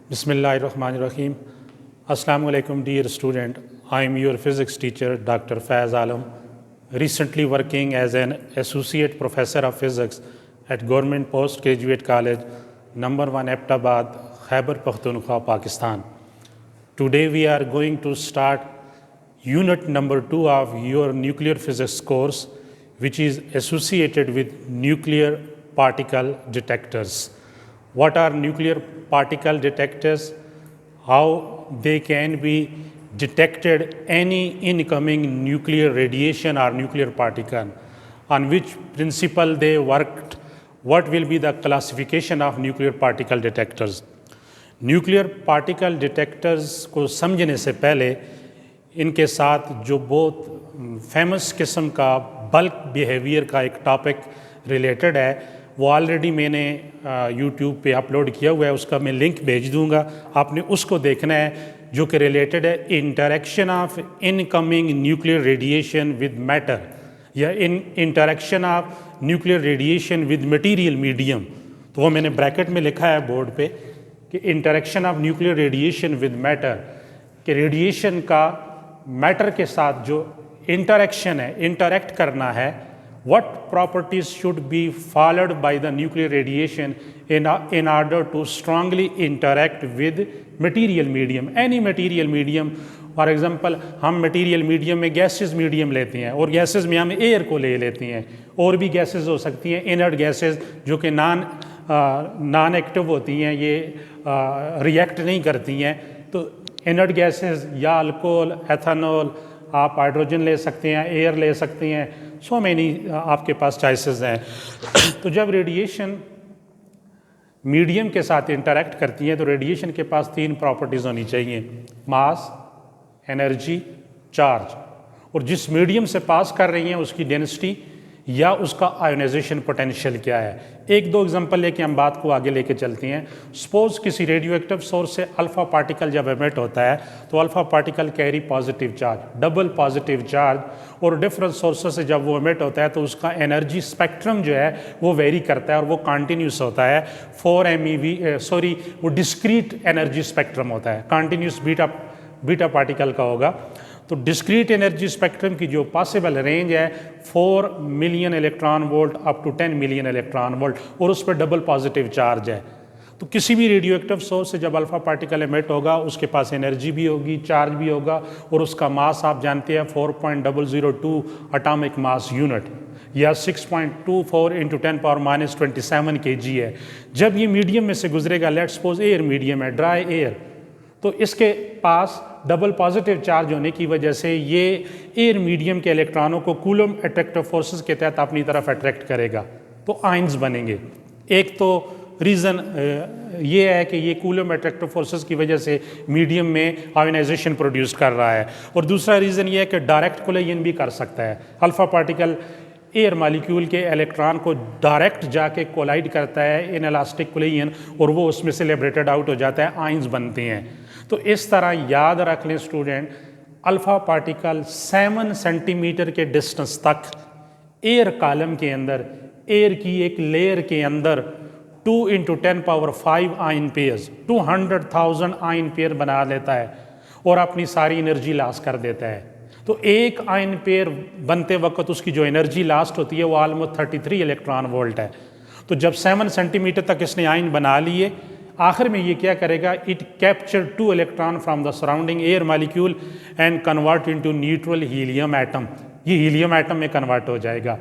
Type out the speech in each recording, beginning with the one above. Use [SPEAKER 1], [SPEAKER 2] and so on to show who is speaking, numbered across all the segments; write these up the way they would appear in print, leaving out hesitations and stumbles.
[SPEAKER 1] Bismillahirrahmanirrahim. Assalamu alaikum dear student. I am your physics teacher Dr. Faiz Alam, recently working as an associate professor of physics at Government Postgraduate College, number 1 Abbottabad, Khyber Pakhtunkhwa, Pakistan. Today we are going to start unit number 2 of your nuclear physics course, which is associated with nuclear particle detectors. What are nuclear particle detectors? How they can be detected any incoming nuclear radiation or nuclear particle, on which principle they worked, what will be the classification of nuclear particle detectors. Nuclear particle detectors को समझने से पहले इनके साथ जो बहुत famous किस्म का बल्क बिहेवियर का एक टॉपिक रिलेटेड है, वो ऑलरेडी मैंने यूट्यूब पे अपलोड किया हुआ है, उसका मैं लिंक भेज दूंगा, आपने उसको देखना है, जो कि रिलेटेड है interaction of incoming nuclear radiation with matter या interaction of nuclear radiation with material medium. तो वो मैंने ब्रैकेट में लिखा है बोर्ड पे कि interaction of nuclear radiation with matter, कि रेडिएशन का मैटर के साथ जो इंटरेक्शन है, इंटरेक्ट करना है, what properties should be followed by the nuclear radiation in order to strongly interact with material medium, any material medium. For example हम material medium में गैसेस मीडियम लेते हैं और गैसेस में हम एयर को ले लेते हैं, और भी गैसेस हो सकती हैं इनर्ट गैसेस जो कि नॉन एक्टिव होती हैं, ये रिएक्ट नहीं करती हैं। तो इनर्ट गैसेस या अल्कोहल, एथेनॉल, आप हाइड्रोजन ले सकते हैं, एयर ले सकते हैं, सो मैनी आपके पास चॉइसेस हैं। तो जब रेडिएशन मीडियम के साथ इंटरेक्ट करती हैं तो रेडिएशन के पास 3 प्रॉपर्टीज़ होनी चाहिए: मास, एनर्जी, चार्ज, और जिस मीडियम से पास कर रही हैं उसकी डेंसिटी या उसका आयोनाइजेशन पोटेंशियल क्या है। एक दो एग्जांपल लेके हम बात को आगे लेके चलते हैं। सपोज किसी रेडियो एक्टिव सोर्स से अल्फा पार्टिकल जब एमिट होता है तो alpha particle carry positive charge, double positive charge, और डिफरेंट सोर्सेस से जब वो एमिट होता है तो उसका एनर्जी स्पेक्ट्रम जो है वो वेरी करता है और वो कॉन्टीन्यूस होता है। 4 MeV वो डिस्क्रीट एनर्जी स्पेक्ट्रम होता है, कॉन्टीन्यूस बीटा पार्टिकल का होगा। तो डिस्क्रीट एनर्जी स्पेक्ट्रम की जो पॉसिबल रेंज है 4 million electron volt up to 10 million electron volt, और उस पर डबल पॉजिटिव चार्ज है। तो किसी भी रेडियो एक्टिव सोर्स से जब अल्फा पार्टिकल एमिट होगा उसके पास एनर्जी भी होगी, चार्ज भी होगा, और उसका मास आप जानते हैं 4.002 एटॉमिक मास यूनिट या 6.24 × 10⁻27 kg है। जब ये मीडियम में से गुजरेगा, लेट्स सपोज एयर मीडियम है, ड्राई एयर, तो इसके पास डबल पॉजिटिव चार्ज होने की वजह से ये एयर मीडियम के इलेक्ट्रॉनों को कूलम अट्रैक्टिव फोर्सेस के तहत अपनी तरफ अट्रैक्ट करेगा, तो आयंस बनेंगे। एक तो रीज़न ये है कि ये कूलम अट्रैक्टिव फोर्सेस की वजह से मीडियम में आयोनाइजेशन प्रोड्यूस कर रहा है, और दूसरा रीज़न ये है कि डायरेक्ट कोलिजन भी कर सकता है। अल्फा पार्टिकल एयर मॉलिक्यूल के इलेक्ट्रॉन को डायरेक्ट जाके कोलाइड करता है इन इलास्टिक कोलिजन, और वो उसमें से लिबरेटेड आउट हो जाता है, आयंस बनते हैं। तो इस तरह याद रख लें स्टूडेंट, अल्फा पार्टिकल 7 सेंटीमीटर के डिस्टेंस तक एयर कॉलम के अंदर, एयर की एक लेयर के अंदर 2 × 10⁵ आयन पेयर्स, 200,000 आयन पेयर बना लेता है और अपनी सारी एनर्जी लॉस कर देता है। तो एक आयन पेयर बनते वक्त उसकी जो एनर्जी लास्ट होती है वो ऑलमोस्ट 33 इलेक्ट्रॉन वोल्ट है। तो जब 7 सेंटीमीटर तक इसने आयन बना लिए, आखिर में ये क्या करेगा, it capture 2 electron from the surrounding air molecule and convert into neutral helium atom, ये हीलियम एटम में कन्वर्ट हो जाएगा।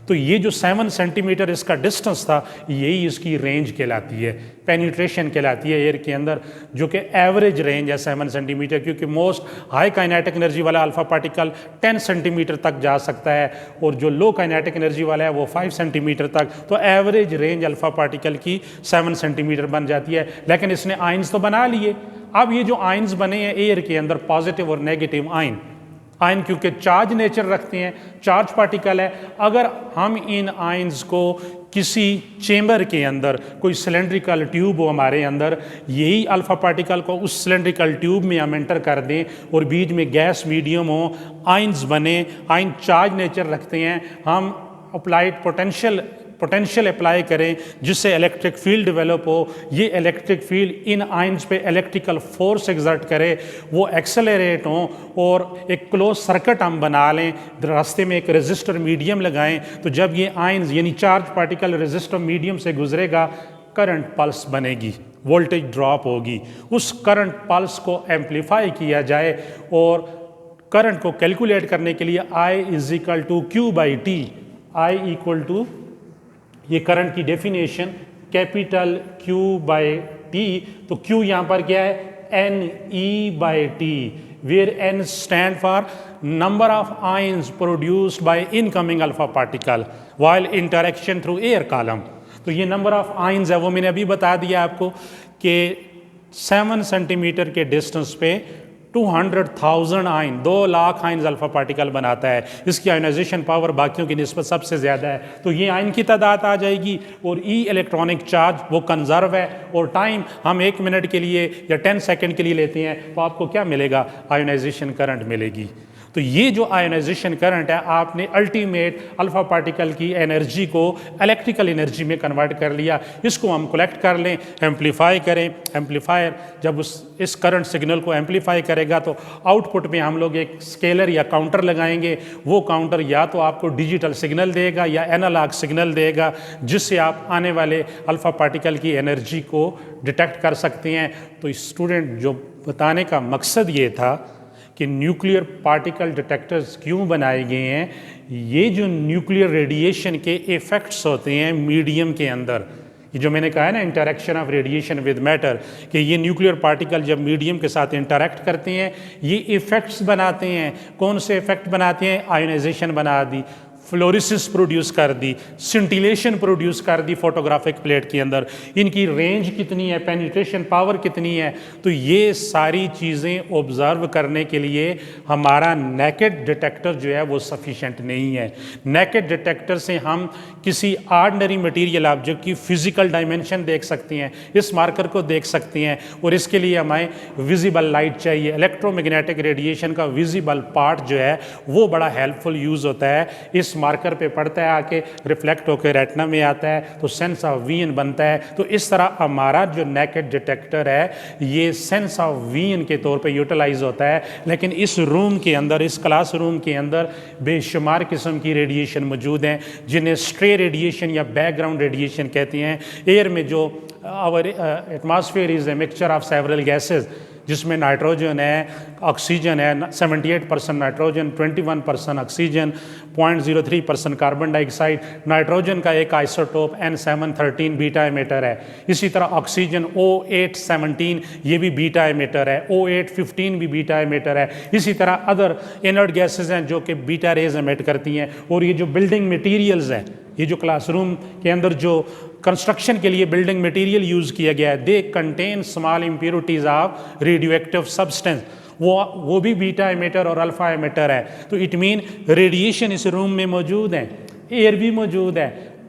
[SPEAKER 1] तो ये जो 7 सेंटीमीटर इसका डिस्टेंस था, यही इसकी रेंज कहलाती है, पेनिट्रेशन कहलाती है एयर के अंदर, जो कि एवरेज रेंज है 7 सेंटीमीटर, क्योंकि मोस्ट हाई काइनेटिक एनर्जी वाला अल्फा पार्टिकल 10 सेंटीमीटर तक जा सकता है, और जो लो काइनेटिक एनर्जी वाला है वो 5 सेंटीमीटर तक। तो एवरेज रेंज अल्फा पार्टिकल की 7 सेंटीमीटर बन जाती है। लेकिन इसने आयंस तो बना लिए। अब ये जो आयंस बने हैं एयर के अंदर, पॉजिटिव और नेगेटिव आयन क्योंकि चार्ज नेचर रखते हैं, चार्ज पार्टिकल है, अगर हम इन आयंस को किसी चेम्बर के अंदर, कोई सिलेंड्रिकल ट्यूब हो हमारे अंदर, यही अल्फा पार्टिकल को उस सिलेंड्रिकल ट्यूब में हम एंटर कर दें और बीच में गैस मीडियम हो, आयंस बने, आयन चार्ज नेचर रखते हैं, हम अप्लाइड पोटेंशियल अप्लाई करें जिससे इलेक्ट्रिक फील्ड डेवलप हो, ये इलेक्ट्रिक फील्ड इन आयंस पे इलेक्ट्रिकल फोर्स एक्सर्ट करे, वो एक्सेलरेट हों और एक क्लोज सर्किट हम बना लें, रास्ते में एक रेजिस्टर मीडियम लगाएं, तो जब ये आयंस यानी चार्ज पार्टिकल रेजिस्टर मीडियम से गुजरेगा करंट पल्स बनेगी, वोल्टेज ड्रॉप होगी। उस करंट पल्स को एम्पलीफाई किया जाए और करंट को कैलकुलेट करने के लिए I = Q/T, I = ये करंट की डेफिनेशन कैपिटल Q/T, तो Q यहाँ पर क्या है NE/T, where N stand for number of ions produced by incoming alpha particle while interaction through air column। तो ये नंबर ऑफ आयंस है, वो मैंने अभी बता दिया आपको कि 7 सेंटीमीटर के डिस्टेंस पे 200,000 ion, 2 lakh ion alpha particle बनाता है। इसकी आयनाइजेशन पावर बाकियों की निस्बत सबसे ज़्यादा है, तो ये आयन की तादाद आ जाएगी। और ई इलेक्ट्रॉनिक चार्ज वो कंजर्व है, और टाइम हम 1 मिनट के लिए या 10 सेकेंड के लिए लेते हैं, तो आपको क्या मिलेगा, आयोनाइजेशन करंट मिलेगी। तो ये जो आयोनाइजेशन करंट है, आपने अल्टीमेट अल्फा पार्टिकल की एनर्जी को इलेक्ट्रिकल एनर्जी में कन्वर्ट कर लिया। इसको हम कलेक्ट कर लें, एम्पलीफाई करें। एम्पलीफायर जब इस करंट सिग्नल को एम्पलीफाई करेगा तो आउटपुट में हम लोग एक स्केलर या काउंटर लगाएंगे। वो काउंटर या तो आपको डिजिटल सिग्नल देगा या एनालॉग सिग्नल देगा, जिससे आप आने वाले अल्फा पार्टिकल की एनर्जी को डिटेक्ट कर सकते हैं। तो स्टूडेंट, जो बताने का मकसद ये था कि न्यूक्लियर पार्टिकल डिटेक्टर्स क्यों बनाए गए हैं, ये जो न्यूक्लियर रेडिएशन के इफ़ेक्ट्स होते हैं मीडियम के अंदर, ये जो मैंने कहा है ना, interaction of radiation with matter, कि ये न्यूक्लियर पार्टिकल जब मीडियम के साथ इंटरेक्ट करते हैं ये इफ़ेक्ट्स बनाते हैं। कौन से इफ़ेक्ट बनाते हैं, आयोनाइजेशन बना दी, फ्लोरिसिस प्रोड्यूस कर दी, सिंटिलेशन प्रोड्यूस कर दी फोटोग्राफिक प्लेट के अंदर। इनकी रेंज कितनी है, पेनिट्रेशन पावर कितनी है, तो ये सारी चीज़ें ऑब्जर्व करने के लिए हमारा नेकेड डिटेक्टर जो है वो सफिशेंट नहीं है। नेकेड डिटेक्टर से हम किसी ऑर्डिनरी मटेरियल ऑब्जेक्ट की फिजिकल डायमेंशन देख सकते हैं, इस मार्कर को देख सकते हैं, और इसके लिए हमें विजिबल लाइट चाहिए। इलेक्ट्रोमैग्नेटिक रेडिएशन का विजिबल पार्ट जो है वो बड़ा हेल्पफुल यूज़ होता है। इस मार्कर पे पड़ता है, आके रिफ्लेक्ट होकर रेटिना में आता है, तो सेंस ऑफ विजन बनता है। तो इस तरह हमारा जो नेकेड डिटेक्टर है ये सेंस ऑफ विजन के तौर पे यूटिलाइज होता है। लेकिन इस रूम के अंदर, इस क्लास रूम के अंदर बेशुमार किस्म की रेडिएशन मौजूद हैं, जिन्हें स्ट्रे रेडिएशन या बैकग्राउंड रेडिएशन कहते हैं। एयर में जो our atmosphere is a mixture of several gases, जिसमें नाइट्रोजन है, ऑक्सीजन है, 78% nitrogen, 21% oxygen, 0.03% carbon dioxide. Nitrogen का एक आइसोटोप N713 बीटा एमिटर है। इसी तरह ऑक्सीजन O817 ये भी बीटा एमिटर है, O815 भी बीटा एमिटर है। इसी तरह अदर इनर्ट गैसेज हैं जो कि बीटा रेज एमिट करती हैं। और ये जो बिल्डिंग मटीरियल्स हैं, ये जो क्लासरूम के अंदर जो कंस्ट्रक्शन के लिए बिल्डिंग मटेरियल यूज़ किया गया है, they contain small impurities of radioactive substance, वो भी बीटा एमिटर और अल्फा एमिटर है। तो इट मीन रेडिएशन इस रूम में मौजूद है, एयर भी मौजूद है,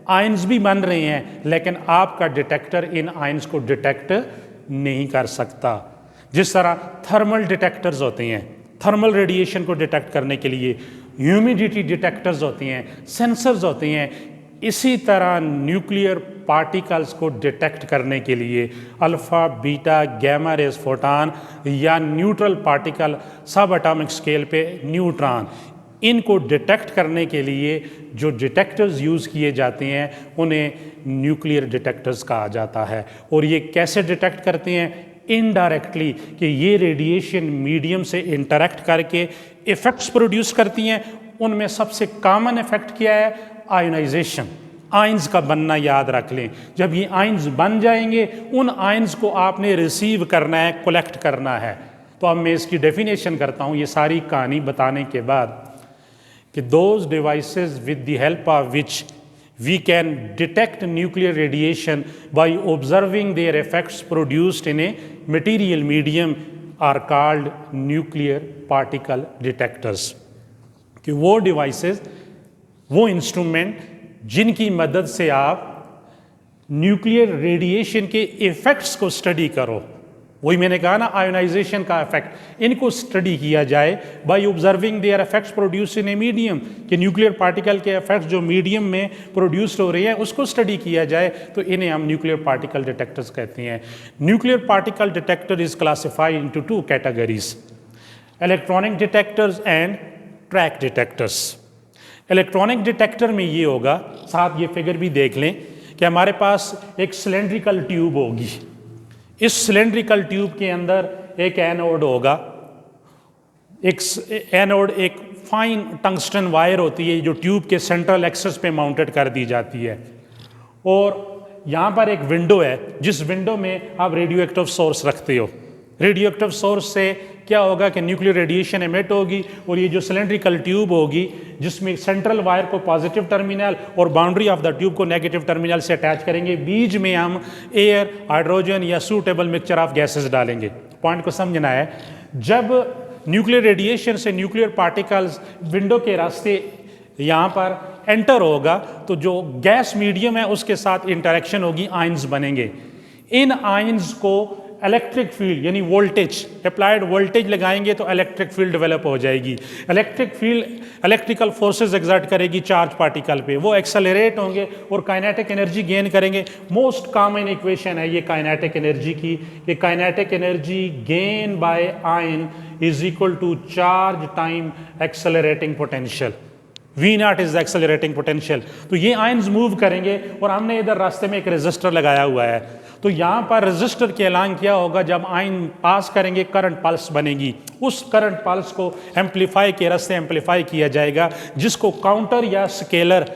[SPEAKER 1] आयंस भी बन रहे हैं, लेकिन आपका डिटेक्टर इन आयंस को डिटेक्ट नहीं कर सकता। जिस तरह थर्मल डिटेक्टर्स होते हैं, थर्मल रेडिएशन को डिटेक्ट करने के लिए ह्यूमिडिटी डिटेक्टर्स होते हैं, सेंसर्स होते हैं, इसी तरह न्यूक्लियर पार्टिकल्स को डिटेक्ट करने के लिए alpha, beta, gamma rays, photon या न्यूट्रल पार्टिकल, सब एटॉमिक स्केल पे न्यूट्रॉन, इनको डिटेक्ट करने के लिए जो डिटेक्टर्स यूज़ किए जाते हैं उन्हें न्यूक्लियर डिटेक्टर्स कहा जाता है। और ये कैसे डिटेक्ट करते हैं, इनडायरेक्टली, कि ये रेडिएशन मीडियम से इंटरेक्ट करके इफ़ेक्ट्स प्रोड्यूस करती हैं। उनमें सबसे कॉमन इफ़ेक्ट क्या है, आयोनाइजेशन, आयंस का बनना याद रख लें। जब ये आयंस बन जाएंगे, उन आयंस को आपने रिसीव करना है, कलेक्ट करना है। तो अब मैं इसकी डेफिनेशन करता हूँ ये सारी कहानी बताने के बाद, कि those devices with the help of which we can detect nuclear radiation by observing their effects produced in a material medium are called nuclear particle detectors। कि वो डिवाइसेस, वो इंस्ट्रूमेंट जिनकी मदद से आप न्यूक्लियर रेडिएशन के इफ़ेक्ट्स को study करो, वही मैंने कहा ना, आयोनाइजेशन का इफेक्ट, इनको स्टडी किया जाए by observing there effects produce in a medium, कि न्यूक्लियर पार्टिकल के इफेक्ट्स जो मीडियम में प्रोड्यूस हो रही है उसको स्टडी किया जाए, तो इन्हें हम न्यूक्लियर पार्टिकल डिटेक्टर्स कहते हैं। Nuclear particle detector is classified into 2 categories, electronic detectors and track detectors. Electronic detector में ये होगा, साथ ये फिगर भी देख लें कि हमारे पास एक सिलेंड्रिकल ट्यूब होगी, इस सिलेंड्रिकल ट्यूब के अंदर एक एनोड होगा, एक एनोड एक फाइन टंगस्टन वायर होती है जो ट्यूब के सेंट्रल एक्सेस पे माउंटेड कर दी जाती है, और यहाँ पर एक विंडो है जिस विंडो में आप रेडियो एक्टिव सोर्स रखते हो। रेडियो एक्टिव सोर्स से क्या होगा कि न्यूक्लियर रेडिएशन एमिट होगी, और ये जो सिलेंड्रिकल ट्यूब होगी जिसमें सेंट्रल वायर को पॉजिटिव टर्मिनल और बाउंड्री ऑफ द ट्यूब को नेगेटिव टर्मिनल से अटैच करेंगे, बीच में हम एयर, हाइड्रोजन या सूटेबल मिक्सचर ऑफ गैसेस डालेंगे। पॉइंट को समझना है, जब न्यूक्लियर रेडिएशन से न्यूक्लियर पार्टिकल्स विंडो के रास्ते यहाँ पर एंटर होगा तो जो गैस मीडियम है उसके साथ इंटरेक्शन होगी, आयंस बनेंगे। इन आयंस को इलेक्ट्रिक फील्ड यानी वोल्टेज, अप्लाइड वोल्टेज लगाएंगे तो इलेक्ट्रिक फील्ड डेवलप हो जाएगी। Electric field electrical forces exert करेगी चार्ज पार्टिकल पे, वो एक्सेलरेट होंगे और काइनेटिक एनर्जी गेन करेंगे। मोस्ट कॉमन इक्वेशन है ये काइनेटिक एनर्जी की, कि kinetic energy gain by ion is equal to charge time accelerating potential. V naught is the accelerating potential. तो ये आयंस मूव करेंगे, और हमने इधर रास्ते में एक रेजिस्टर लगाया हुआ है, तो यहाँ पर रेजिस्टर के ऐलान क्या होगा, जब आयन पास करेंगे करंट पल्स बनेगी, उस करंट पल्स को एम्पलीफाई के रास्ते एम्पलीफाई किया जाएगा, जिसको काउंटर या स्केलर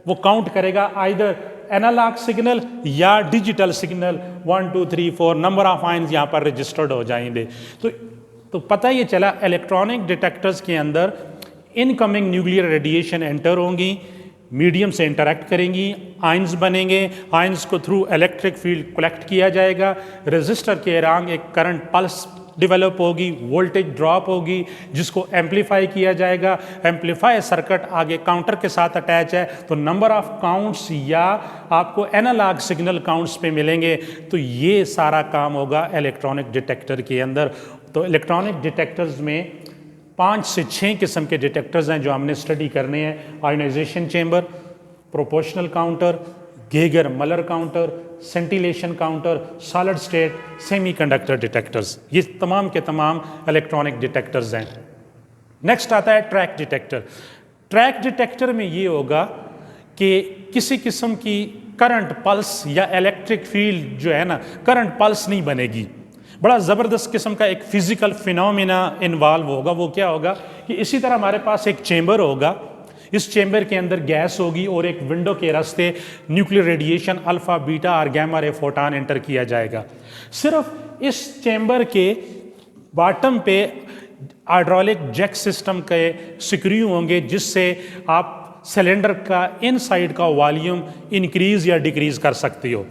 [SPEAKER 1] वो काउंट करेगा, आइदर एनालॉग सिग्नल या digital signal. 1 2 3 4 number of ions यहाँ पर रजिस्टर्ड हो जाएंगे। तो पता ये चला इलेक्ट्रॉनिक डिटेक्टर्स के अंदर इनकमिंग न्यूक्लियर रेडिएशन एंटर होंगी, मीडियम से इंटरेक्ट करेंगी, आयंस बनेंगे, आयंस को थ्रू इलेक्ट्रिक फील्ड कलेक्ट किया जाएगा, रेजिस्टर के अराउंड एक करंट पल्स डेवलप होगी, वोल्टेज ड्रॉप होगी, जिसको एम्पलीफाई किया जाएगा। एम्पलीफाई सर्किट आगे काउंटर के साथ अटैच है, तो नंबर ऑफ काउंट्स या आपको एनालॉग सिग्नल काउंट्स पे मिलेंगे। तो ये सारा काम होगा इलेक्ट्रॉनिक डिटेक्टर के अंदर। तो इलेक्ट्रॉनिक डिटेक्टर्स में 5 से 6 किस्म के डिटेक्टर्स हैं जो हमने स्टडी करने हैं। Ionization chamber, proportional counter, Geiger Muller counter, scintillation counter, solid state, semiconductor detectors, ये तमाम के तमाम इलेक्ट्रॉनिक डिटेक्टर्स हैं। नेक्स्ट आता है ट्रैक डिटेक्टर। ट्रैक डिटेक्टर में ये होगा कि किसी किस्म की करंट पल्स या इलेक्ट्रिक फील्ड जो है ना, करंट पल्स नहीं बनेगी। बड़ा ज़बरदस्त किस्म का एक फिजिकल फिनोमिना इन्वॉल्व होगा। वो क्या होगा कि इसी तरह हमारे पास एक चेंबर होगा, इस चेंबर के अंदर गैस होगी और एक विंडो के रास्ते न्यूक्लियर रेडिएशन अल्फा, बीटा और गैमा रे फोटॉन एंटर किया जाएगा। सिर्फ इस चेंबर के बॉटम पे हाइड्रोलिक जैक सिस्टम के स्क्रू होंगे, जिससे आप सिलेंडर का इनसाइड का वॉल्यूम इंक्रीज या डिक्रीज कर सकते हो।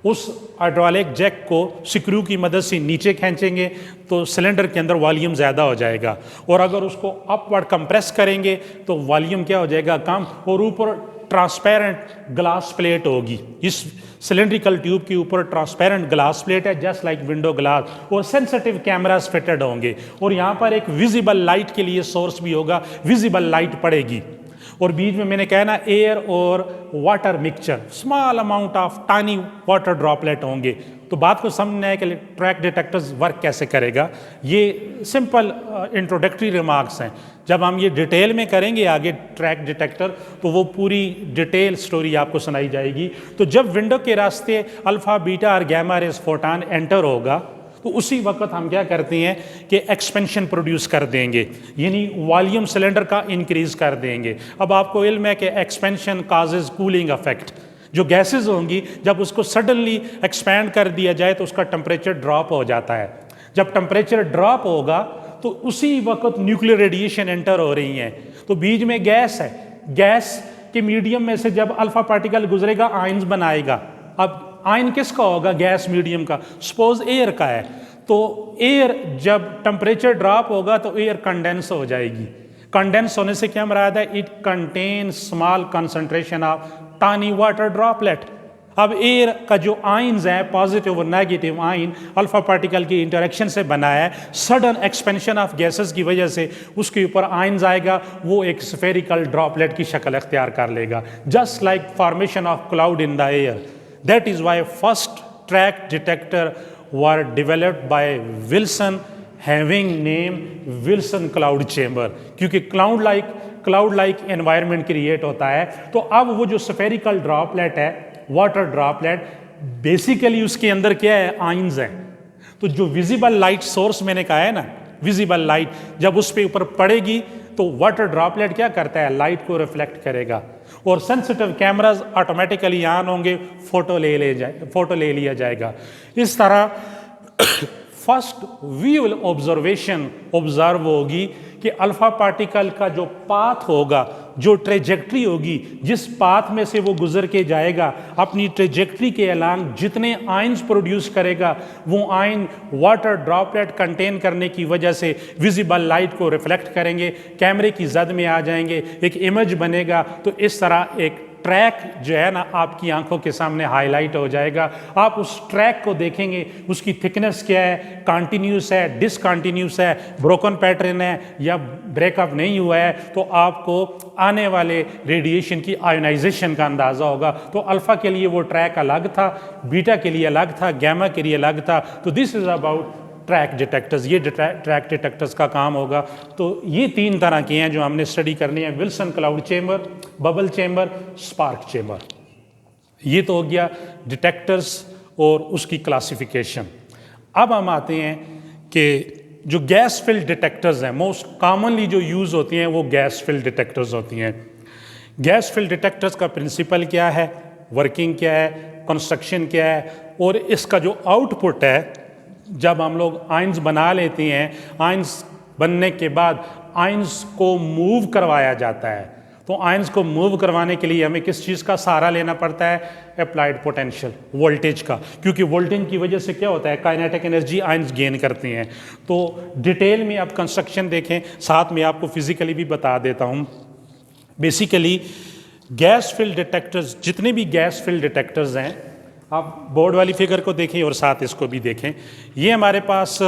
[SPEAKER 1] उस हाइड्रोलिक जैक को स्क्रू की मदद से नीचे खींचेंगे तो सिलेंडर के अंदर वॉल्यूम ज़्यादा हो जाएगा, और अगर उसको अपवर्ड कंप्रेस करेंगे तो वॉल्यूम क्या हो जाएगा, कम, और ऊपर ट्रांसपेरेंट ग्लास प्लेट होगी। इस सिलेंड्रिकल ट्यूब के ऊपर ट्रांसपेरेंट ग्लास प्लेट है, जस्ट लाइक विंडो ग्लास, और सेंसिटिव कैमरास फिटेड होंगे, और यहाँ पर एक विजिबल लाइट के लिए सोर्स भी होगा, विजिबल लाइट पड़ेगी। और बीच में मैंने कहा ना, एयर और water mixture, small amount of tiny water droplet होंगे। तो बात को समझना है कि ट्रैक डिटेक्टर्स वर्क कैसे करेगा। ये सिंपल इंट्रोडक्टरी रिमार्क्स हैं। जब हम ये डिटेल में करेंगे आगे ट्रैक डिटेक्टर, तो वो पूरी डिटेल स्टोरी आपको सुनाई जाएगी। तो जब विंडो के रास्ते अल्फा, बीटा और गैमा रेज फोटॉन एंटर होगा, तो उसी वक्त हम क्या करते हैं कि एक्सपेंशन प्रोड्यूस कर देंगे, यानी वॉल्यूम सिलेंडर का इंक्रीज कर देंगे। अब आपको इल्म है कि एक्सपेंशन काजेज कूलिंग इफेक्ट। जो गैसेस होंगी जब उसको सडनली एक्सपैंड कर दिया जाए तो उसका टेम्परेचर ड्रॉप हो जाता है। जब टेम्परेचर ड्रॉप होगा तो उसी वक्त न्यूक्लियर रेडिएशन एंटर हो रही हैं। तो बीच में गैस है, गैस के मीडियम में से जब अल्फा पार्टिकल गुजरेगा आयंस बनाएगा। अब आयन किसका होगा, गैस मीडियम का, सपोज एयर का है, तो एयर जब टेम्परेचर ड्रॉप होगा तो एयर कंडेंस हो जाएगी। कंडेंस होने से क्या मराद है, it contain small concentration of tiny water droplet. अब एयर का जो आइंस है, पॉजिटिव और नेगेटिव आइन अल्फा पार्टिकल की इंटरेक्शन से बना है। सडन एक्सपेंशन ऑफ गैसेस की वजह से उसके ऊपर आइंस आएगा, वो एक स्फेरिकल ड्रॉपलेट की शक्ल अख्तियार कर लेगा, just like formation of cloud in the air. That is why first track detector were developed by Wilson, having name Wilson cloud chamber, क्योंकि क्लाउड लाइक एनवायरनमेंट क्रिएट होता है। तो अब वो जो स्फेरिकल ड्रॉपलेट है, वाटर ड्रॉपलेट, बेसिकली उसके अंदर क्या है, आइंस है। तो जो विजिबल लाइट सोर्स मैंने कहा है ना, विजिबल लाइट जब उस पे ऊपर पड़ेगी तो वाटर ड्रॉपलेट क्या करता है, लाइट को रिफ्लेक्ट करेगा, और सेंसिटिव कैमराज ऑटोमेटिकली ऑन होंगे, फोटो ले लिया जाएगा। इस तरह फर्स्ट व्यूअल ऑब्जर्व होगी कि अल्फा पार्टिकल का जो पाथ होगा, जो ट्रेजेक्ट्री होगी, जिस पाथ में से वो गुजर के जाएगा, अपनी ट्रेजेक्ट्री के अलांग जितने आइंस प्रोड्यूस करेगा, वो आइन वाटर ड्रॉपलेट कंटेन करने की वजह से विजिबल लाइट को रिफ्लेक्ट करेंगे, कैमरे की जद में आ जाएंगे, एक इमेज बनेगा। तो इस तरह एक ट्रैक जो है ना आपकी आंखों के सामने हाईलाइट हो जाएगा। आप उस ट्रैक को देखेंगे, उसकी थिकनेस क्या है, कंटिन्यूस है, डिसकंटिन्यूस है, ब्रोकन पैटर्न है या ब्रेकअप नहीं हुआ है, तो आपको आने वाले रेडिएशन की आयोनाइजेशन का अंदाज़ा होगा। तो अल्फ़ा के लिए वो ट्रैक अलग था, बीटा के लिए अलग था, गैमा के लिए अलग था। तो this is about track detectors. ये ट्रैक डिटेक्टर्स का काम होगा। तो ये 3 तरह के हैं जो हमने स्टडी करनी है, Wilson cloud chamber, bubble chamber, spark chamber. ये तो हो गया डिटेक्टर्स और उसकी क्लासिफिकेशन। अब हम आते हैं कि जो गैस फिल्ड डिटेक्टर्स हैं, मोस्ट कॉमनली जो यूज़ होती हैं वो गैस फिल्ड डिटेक्टर्स होती हैं। गैस फिल्ड डिटेक्टर्स का प्रिंसिपल क्या है, वर्किंग क्या है, कंस्ट्रक्शन क्या है, और इसका जो आउटपुट है, जब हम लोग आइंस बना लेते हैं, आइंस बनने के बाद आइंस को मूव करवाया जाता है। तो आइंस को मूव करवाने के लिए हमें किस चीज़ का सहारा लेना पड़ता है, अप्लाइड पोटेंशियल, वोल्टेज का, क्योंकि वोल्टेज की वजह से क्या होता है, काइनेटिक एनर्जी आइंस गेन करती हैं। तो डिटेल में आप कंस्ट्रक्शन देखें, साथ में आपको फिजिकली भी बता देता हूँ। बेसिकली गैस फिल्ड डिटेक्टर्स, जितने भी गैस फिल्ड डिटेक्टर्स हैं, आप बोर्ड वाली फिगर को देखें और साथ इसको भी देखें। ये हमारे पास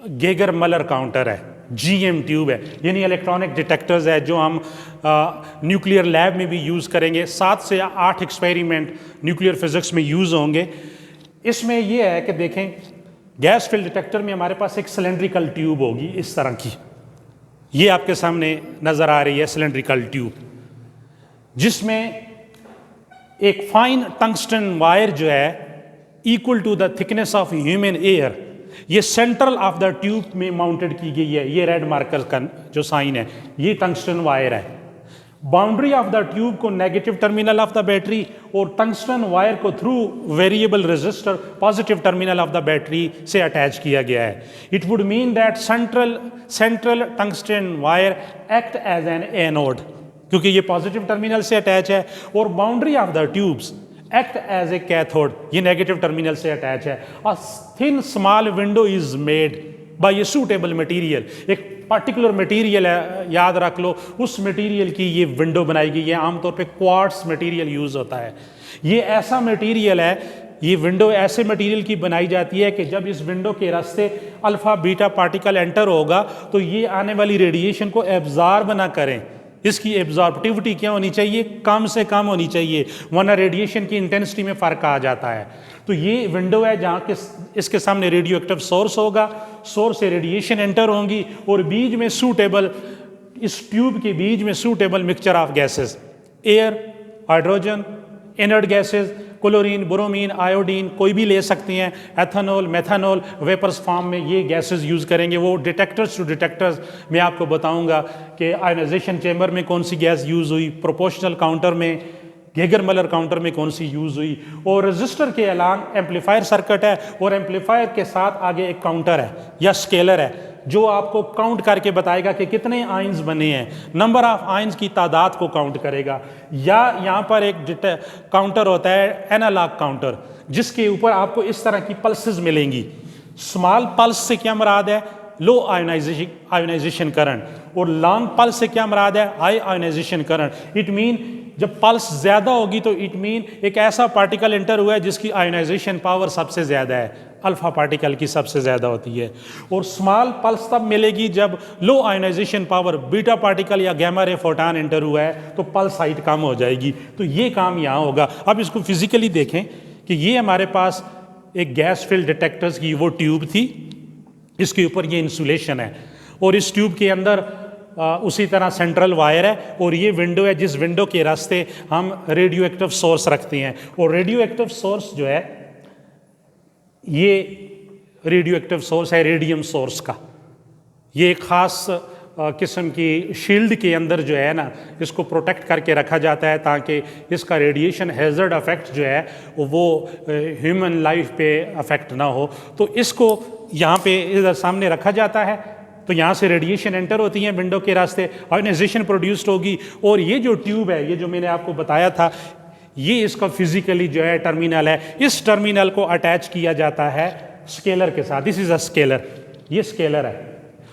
[SPEAKER 1] गेगर मलर काउंटर है, GM ट्यूब है, यानी इलेक्ट्रॉनिक डिटेक्टर्स है जो हम न्यूक्लियर लैब में भी यूज़ करेंगे। 7 से 8 एक्सपेरिमेंट न्यूक्लियर फिजिक्स में यूज़ होंगे। इसमें ये है कि देखें, गैस फिल्ड डिटेक्टर में हमारे पास एक सिलेंड्रिकल ट्यूब होगी इस तरह की, ये आपके सामने नज़र आ रही है सिलेंड्रिकल ट्यूब, जिसमें एक फाइन टंगस्टन वायर जो है equal to the thickness of human hair, ये सेंट्रल ऑफ द ट्यूब में माउंटेड की गई है। ये रेड मार्कर का जो साइन है, ये टंगस्टन वायर है। बाउंड्री ऑफ द ट्यूब को negative terminal of the battery और टंगस्टन वायर को through variable resistor positive terminal of the battery से अटैच किया गया है। It would mean that central tungsten wire act as an anode, क्योंकि ये positive terminal से अटैच है, और boundary of the tubes act as a cathode, ये नेगेटिव टर्मिनल से अटैच है। A thin small window is made by a suitable material, एक particular material है, याद रख लो, उस मटेरियल की ये विंडो बनाई गई है। आमतौर पे क्वार्ट्ज मटेरियल यूज होता है। ये ऐसा मटेरियल है, ये विंडो ऐसे मटेरियल की बनाई जाती है कि जब इस विंडो के रास्ते अल्फा बीटा पार्टिकल एंटर होगा तो ये आने वाली रेडिएशन को एब्जॉर्ब ना करें। इसकी एब्जॉर्बिविटी क्या होनी चाहिए, कम से कम होनी चाहिए, वरना रेडिएशन की इंटेंसिटी में फ़र्क आ जाता है। तो ये विंडो है जहाँ के इसके सामने रेडियो एक्टिव सोर्स होगा, सोर्स से रेडिएशन एंटर होंगी, और बीच में सूटेबल, इस ट्यूब के बीच में suitable mixture of gases, air, hydrogen, inert gases, chlorine, bromine, iodine, कोई भी ले सकती हैं, एथेनॉल, मेथानॉल, वेपर्स फॉर्म में ये गैसेस यूज़ करेंगे। वो डिटेक्टर्स टू डिटेक्टर्स मैं आपको बताऊंगा कि आयोनाइजेशन चेंबर में कौन सी गैस यूज़ हुई, प्रोपोर्शनल काउंटर में, गेगर मलर काउंटर में कौन सी यूज़ हुई, और रजिस्टर के अलांग एम्पलीफायर सर्किट है, और एम्पलीफायर के साथ आगे एक काउंटर है या स्केलर है जो आपको काउंट करके बताएगा कि कितने आइंस बने हैं, नंबर ऑफ आइंस की तादाद को काउंट करेगा। या यहाँ पर एक काउंटर होता है एनालॉग काउंटर, जिसके ऊपर आपको इस तरह की पल्सेस मिलेंगी। स्मॉल पल्स से क्या मुराद है, लो आयोनाइजेशन करंट, और लॉन्ग पल्स से क्या मुराद है, high ionization current. It mean जब पल्स ज़्यादा होगी तो इट मीन एक ऐसा पार्टिकल एंटर हुआ है जिसकी आयोनाइजेशन पावर सबसे ज़्यादा है, अल्फा पार्टिकल की सबसे ज़्यादा होती है। और स्मॉल पल्स तब मिलेगी जब low ionization power beta particle या गैमा रे फोटॉन एंटर हुआ है, तो पल्स हाइट कम हो जाएगी। तो ये काम यहाँ होगा। अब इसको फिजिकली देखें कि ये हमारे पास एक गैस फिल्ड डिटेक्टर्स की वो ट्यूब थी, इसके ऊपर ये इंसुलेशन है और इस ट्यूब के अंदर उसी तरह सेंट्रल वायर है और ये विंडो है जिस विंडो के रास्ते हम रेडियो एक्टिव सोर्स रखते हैं। और रेडियो एक्टिव सोर्स जो है ये रेडियो एक्टिव सोर्स है रेडियम सोर्स का। ये एक ख़ास किस्म की शील्ड के अंदर जो है ना इसको प्रोटेक्ट करके रखा जाता है ताकि इसका रेडिएशन हैज़र्ड अफेक्ट जो है वो ह्यूमन लाइफ पे अफेक्ट ना हो। तो इसको यहाँ पे इधर सामने रखा जाता है, तो यहाँ से रेडिएशन एंटर होती है विंडो के रास्ते, आयोनाइजेशन प्रोड्यूस्ड होगी। और ये जो ट्यूब है, ये जो मैंने आपको बताया था, ये इसका फिजिकली जो है टर्मिनल है। इस टर्मिनल को अटैच किया जाता है स्केलर के साथ। दिस इज़ अ स्केलर, ये स्केलर है।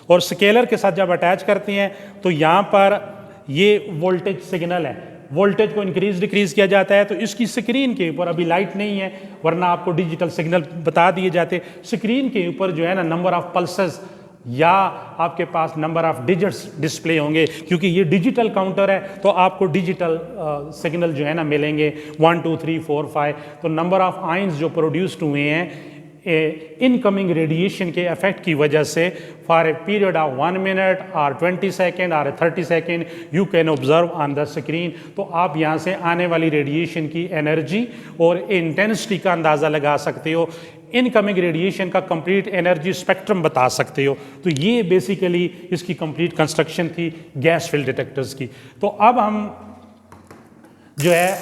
[SPEAKER 1] और स्केलर के साथ जब अटैच करते हैं तो यहाँ पर ये वोल्टेज सिग्नल है, वोल्टेज को इंक्रीज डिक्रीज किया जाता है। तो इसकी स्क्रीन के ऊपर अभी लाइट नहीं है वरना आपको डिजिटल सिग्नल बता दिए जाते। स्क्रीन के ऊपर जो है ना नंबर ऑफ पल्सेस या आपके पास नंबर ऑफ डिजिट्स डिस्प्ले होंगे, क्योंकि ये डिजिटल काउंटर है तो आपको डिजिटल सिग्नल जो है ना मिलेंगे 1 2 3 4 5। तो नंबर ऑफ आयंस जो प्रोड्यूस्ड हुए हैं इनकमिंग रेडिएशन के इफेक्ट की वजह से for a period of 1 minute और 20 सेकेंड और 30 second you can observe on the screen. तो आप यहाँ से आने वाली रेडिएशन की एनर्जी और इंटेंसिटी का अंदाज़ा लगा सकते हो, इनकमिंग रेडिएशन का कंप्लीट एनर्जी स्पेक्ट्रम बता सकते हो। तो ये बेसिकली इसकी कंप्लीट कंस्ट्रक्शन थी गैस फील्ड डिटेक्टर्स की। तो अब हम जो है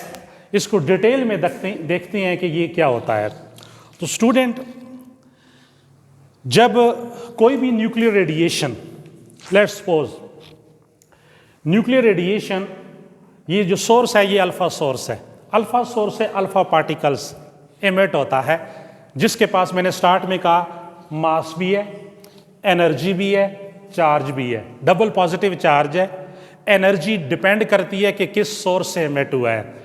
[SPEAKER 1] इसको डिटेल में देखते हैं कि ये क्या होता है। तो स्टूडेंट, जब कोई भी nuclear radiation, let's suppose nuclear radiation, ये जो सोर्स है ये अल्फा सोर्स है। अल्फा सोर्स से अल्फा पार्टिकल्स एमिट होता है जिसके पास मैंने स्टार्ट में कहा मास भी है, एनर्जी भी है, चार्ज भी है। डबल पॉजिटिव चार्ज है। एनर्जी डिपेंड करती है कि किस सोर्स से एमिट हुआ है।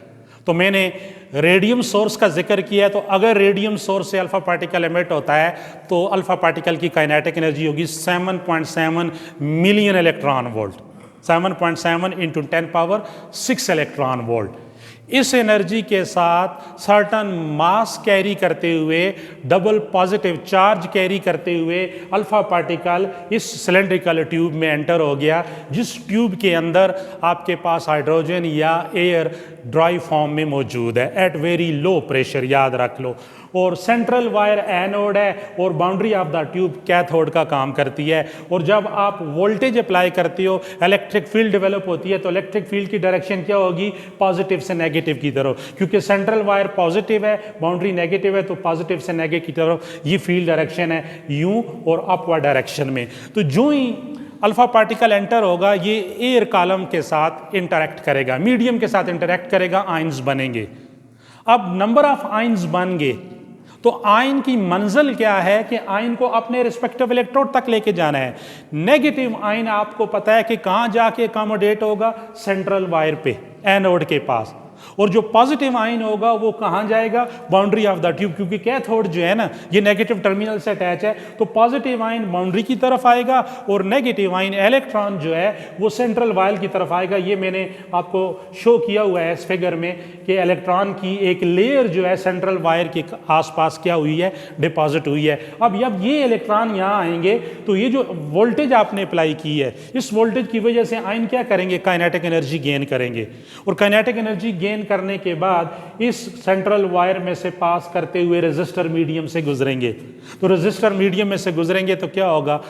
[SPEAKER 1] तो मैंने रेडियम सोर्स का जिक्र किया है, तो अगर रेडियम सोर्स से अल्फा पार्टिकल एमिट होता है तो अल्फा पार्टिकल की काइनेटिक एनर्जी होगी 7.7 million electron volt, 7.7 into 10 power 6 electron volt. इस एनर्जी के साथ सर्टन मास कैरी करते हुए, डबल पॉजिटिव चार्ज कैरी करते हुए अल्फा पार्टिकल इस सिलेंड्रिकल ट्यूब में एंटर हो गया, जिस ट्यूब के अंदर आपके पास हाइड्रोजन या एयर ड्राई फॉर्म में मौजूद है एट वेरी लो प्रेशर, याद रख लो। और सेंट्रल वायर एनोड है और boundary of the tube cathode का काम करती है। और जब आप वोल्टेज अप्लाई करते हो, इलेक्ट्रिक फील्ड डेवलप होती है, तो इलेक्ट्रिक फील्ड की डायरेक्शन क्या होगी? पॉजिटिव से नेगेटिव की तरफ, क्योंकि सेंट्रल वायर पॉजिटिव है, बाउंड्री नेगेटिव है, तो पॉजिटिव से नेगेटिव की तरफ ये फील्ड डायरेक्शन है, यूं और अपवर्ड डायरेक्शन में। तो जो ही अल्फा पार्टिकल एंटर होगा ये एयर कॉलम के साथ इंटरेक्ट करेगा, मीडियम के साथ इंटरेक्ट करेगा, आयंस बनेंगे। अब नंबर ऑफ आयंस बन गए तो आयन की मंजिल क्या है कि आयन को अपने रिस्पेक्टिव इलेक्ट्रोड तक लेके जाना है। नेगेटिव आयन आपको पता है कि कहां जाके अकोमोडेट होगा? सेंट्रल वायर पे, एनोड के पास। और जो पॉजिटिव आयन होगा वो कहां जाएगा? बाउंड्री ऑफ द ट्यूब, क्योंकि कैथोड जो है ना ये नेगेटिव टर्मिनल से अटैच है, तो पॉजिटिव आयन बाउंड्री की तरफ आएगा और नेगेटिव आयन इलेक्ट्रॉन जो है वो सेंट्रल वायर की तरफ आएगा। ये मैंने आपको शो किया हुआ है इस फिगर में कि इलेक्ट्रॉन की एक लेयर जो है सेंट्रल वायर के आसपास क्या हुई है? डिपॉजिट हुई है। अब जब ये इलेक्ट्रॉन यहाँ आएंगे तो ये जो वोल्टेज आपने अप्लाई की है, इस वोल्टेज की वजह से आयन क्या करेंगे? काइनेटिक एनर्जी गेन करेंगे। और काइनेटिक एनर्जी गेन करने के बाद इस सेंट्रल वायर में से पास करते हुए रेजिस्टर मीडियम से गुजरेंगे। तो रेजिस्टर मीडियम में से गुजरेंगे तो क्या होगा?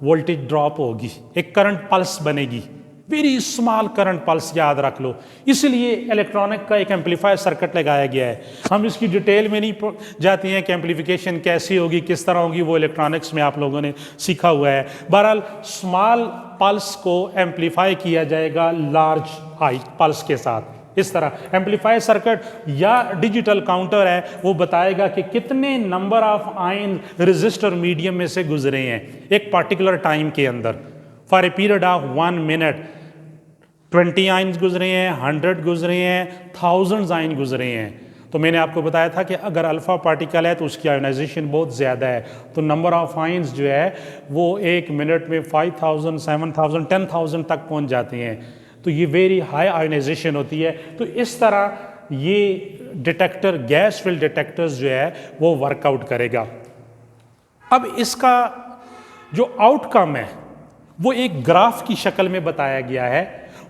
[SPEAKER 1] वोल्टेज ड्रॉप होगी, एक करंट पल्स बनेगी, वेरी स्मॉल करंट पल्स, याद रख लो। इसलिए इलेक्ट्रॉनिक का एक एम्पलीफायर सर्किट लगाया गया है। हम इसकी डिटेल में नहीं जाते हैं कि एम्पलीफिकेशन कैसी होगी, किस तरह होगी, वो इलेक्ट्रॉनिक्स में आप लोगों ने सीखा हुआ है। बहरहाल स्मॉल पल्स को एम्पलीफाई किया जाएगा लार्ज हाई पल्स के साथ। इस तरह एम्पलीफायर सर्किट या डिजिटल काउंटर है वो बताएगा कि कितने number of ion register medium में से गुजरे हैं एक पार्टिकुलर टाइम के अंदर, for a period of 1 minute. 20 ions गुजरे हैं, 100 गुजरे हैं, थाउजेंड्स आयन गुजरे हैं। तो मैंने आपको बताया था कि अगर अल्फ़ा पार्टिकल है तो उसकी आयोनाइजेशन बहुत ज़्यादा है, तो नंबर ऑफ़ आयन्स जो है वो 1 मिनट में 5000, 7000, 10,000 तक पहुंच जाते हैं। तो ये वेरी हाई आयोनाइजेशन होती है। तो इस तरह ये डिटेक्टर, गैस फिल्ड डिटेक्टर्स जो है वो वर्कआउट करेगा। अब इसका जो आउटकम है वो एक ग्राफ की शक्ल में बताया गया है,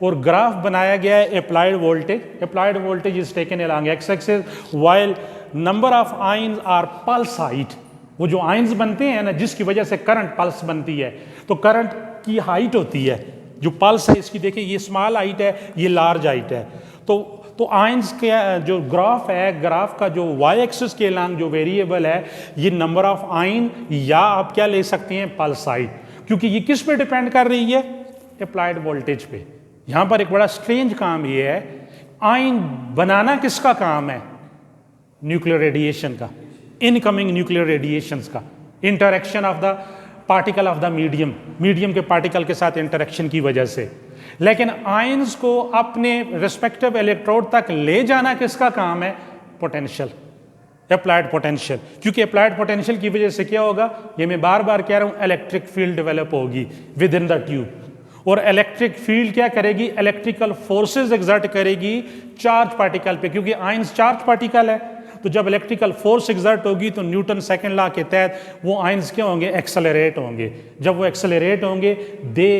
[SPEAKER 1] और ग्राफ बनाया गया है applied voltage. Applied voltage is taken along X axis while number of ions or pulse height. वो जो आयन्स बनते हैं ना, जिसकी वजह से करंट पल्स बनती है, तो करंट की हाइट होती है जो पल्स है इसकी। देखिए ये स्मॉल हाइट है, ये लार्ज हाइट है। तो आयन्स के जो ग्राफ है, ग्राफ का जो वाई एक्सिस के अलोंग जो वेरिएबल है, ये नंबर ऑफ आयन, या आप क्या ले सकते हैं, पल्स हाइट, क्योंकि ये किस पे डिपेंड कर रही है, अप्लाइड वोल्टेज पे। यहां पर एक बड़ा स्ट्रेंज काम ये है, आयन बनाना किसका काम है, न्यूक्लियर रेडिएशन का, इनकमिंग न्यूक्लियर रेडिएशंस का, interaction of the particle of the medium के पार्टिकल के साथ इंटरेक्शन की वजह से। लेकिन आयंस को अपने रिस्पेक्टिव इलेक्ट्रोड तक ले जाना किसका काम है, पोटेंशियल, अप्लाइड पोटेंशियल। क्योंकि अप्लाइड पोटेंशियल की वजह से क्या होगा, ये मैं बार बार कह रहा हूं, इलेक्ट्रिक फील्ड डेवलप होगी विद इन द ट्यूब। और इलेक्ट्रिक फील्ड क्या करेगी, इलेक्ट्रिकल फोर्सेस एग्जर्ट करेगी चार्ज पार्टिकल पे, क्योंकि आयंस चार्ज पार्टिकल है। तो जब इलेक्ट्रिकल फोर्स एग्जर्ट होगी तो न्यूटन सेकंड लॉ के तहत वो आयंस क्या होंगे, एक्सेलरेट होंगे। जब वो एक्सेलरेट होंगे, दे